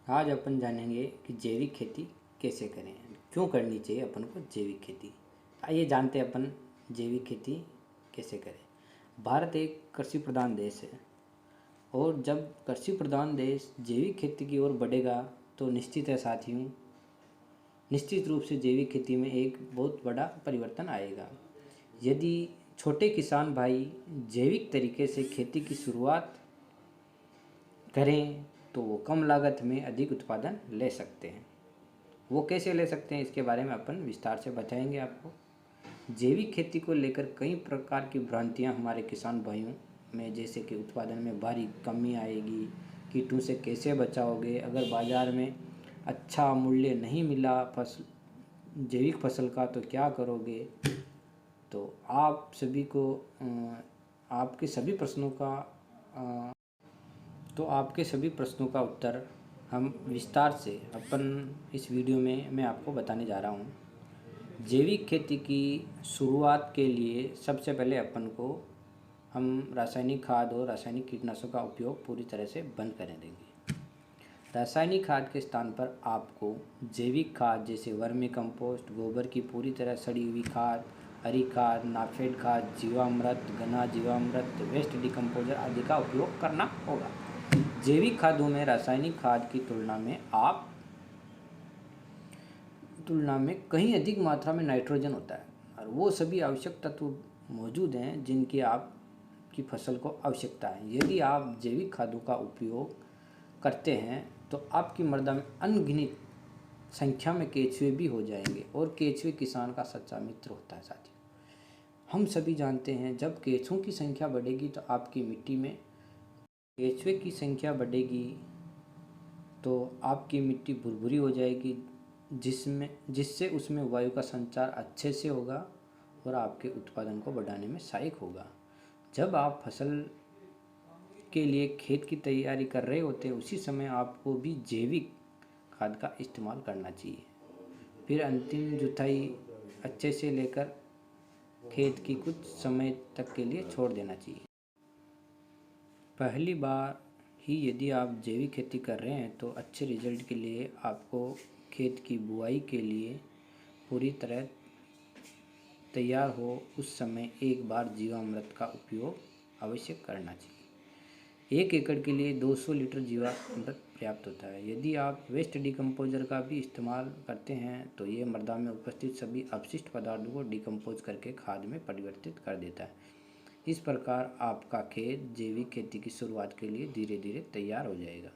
आज अपन जानेंगे कि जैविक खेती कैसे करें, क्यों करनी चाहिए अपन को जैविक खेती। आइए जानते हैं अपन जैविक खेती कैसे करें। भारत एक कृषि प्रधान देश है और जब कृषि प्रधान देश जैविक खेती की ओर बढ़ेगा तो निश्चित है साथियों, निश्चित रूप से जैविक खेती में एक बहुत बड़ा परिवर्तन आएगा। यदि छोटे किसान भाई जैविक तरीके से खेती की शुरुआत करें तो वो कम लागत में अधिक उत्पादन ले सकते हैं। वो कैसे ले सकते हैं इसके बारे में अपन विस्तार से बताएंगे आपको। जैविक खेती को लेकर कई प्रकार की भ्रांतियां हमारे किसान भाइयों में, जैसे कि उत्पादन में भारी कमी आएगी, कीटों से कैसे बचाओगे, अगर बाज़ार में अच्छा मूल्य नहीं मिला जैविक फसल का तो क्या करोगे। तो आप सभी को आपके सभी प्रश्नों का आपके सभी प्रश्नों का उत्तर हम विस्तार से अपन इस वीडियो में मैं आपको बताने जा रहा हूँ। जैविक खेती की शुरुआत के लिए सबसे पहले अपन को हम रासायनिक खाद और रासायनिक कीटनाशकों का उपयोग पूरी तरह से बंद कर देंगे। रासायनिक खाद के स्थान पर आपको जैविक खाद जैसे वर्मी कंपोस्ट, गोबर की पूरी तरह सड़ी हुई खाद, हरी खाद, नाफेड खाद, जीवामृत, घना जीवामृत, वेस्ट डिकम्पोजर आदि का उपयोग करना होगा। जैविक खादों में रासायनिक खाद की तुलना में कहीं अधिक मात्रा में नाइट्रोजन होता है और वो सभी आवश्यक तत्व मौजूद हैं जिनकी आपकी फसल को आवश्यकता है। यदि आप जैविक खादों का उपयोग करते हैं तो आपकी मृदा में अनगिनत संख्या में केंचुए भी हो जाएंगे और केंचुए किसान का सच्चा मित्र होता है साथियों। हम सभी जानते हैं जब केंचुओं की संख्या बढ़ेगी तो आपकी मिट्टी में केंचुए की संख्या बढ़ेगी तो आपकी मिट्टी भुरभुरी हो जाएगी, जिससे उसमें वायु का संचार अच्छे से होगा और आपके उत्पादन को बढ़ाने में सहायक होगा। जब आप फसल के लिए खेत की तैयारी कर रहे होते हैं उसी समय आपको भी जैविक खाद का इस्तेमाल करना चाहिए। फिर अंतिम जुताई अच्छे से लेकर खेत की कुछ समय तक के लिए छोड़ देना चाहिए। पहली बार ही यदि आप जैविक खेती कर रहे हैं तो अच्छे रिजल्ट के लिए आपको खेत की बुआई के लिए पूरी तरह तैयार हो उस समय एक बार जीवामृत का उपयोग अवश्य करना चाहिए। 1 एकड़ के लिए 200 लीटर जीवामृत पर्याप्त होता है। यदि आप वेस्ट डिकम्पोजर का भी इस्तेमाल करते हैं तो ये मृदा में उपस्थित सभी अपशिष्ट पदार्थों को डिकम्पोज करके खाद में परिवर्तित कर देता है। इस प्रकार आपका खेत जैविक खेती की शुरुआत के लिए धीरे धीरे तैयार हो जाएगा।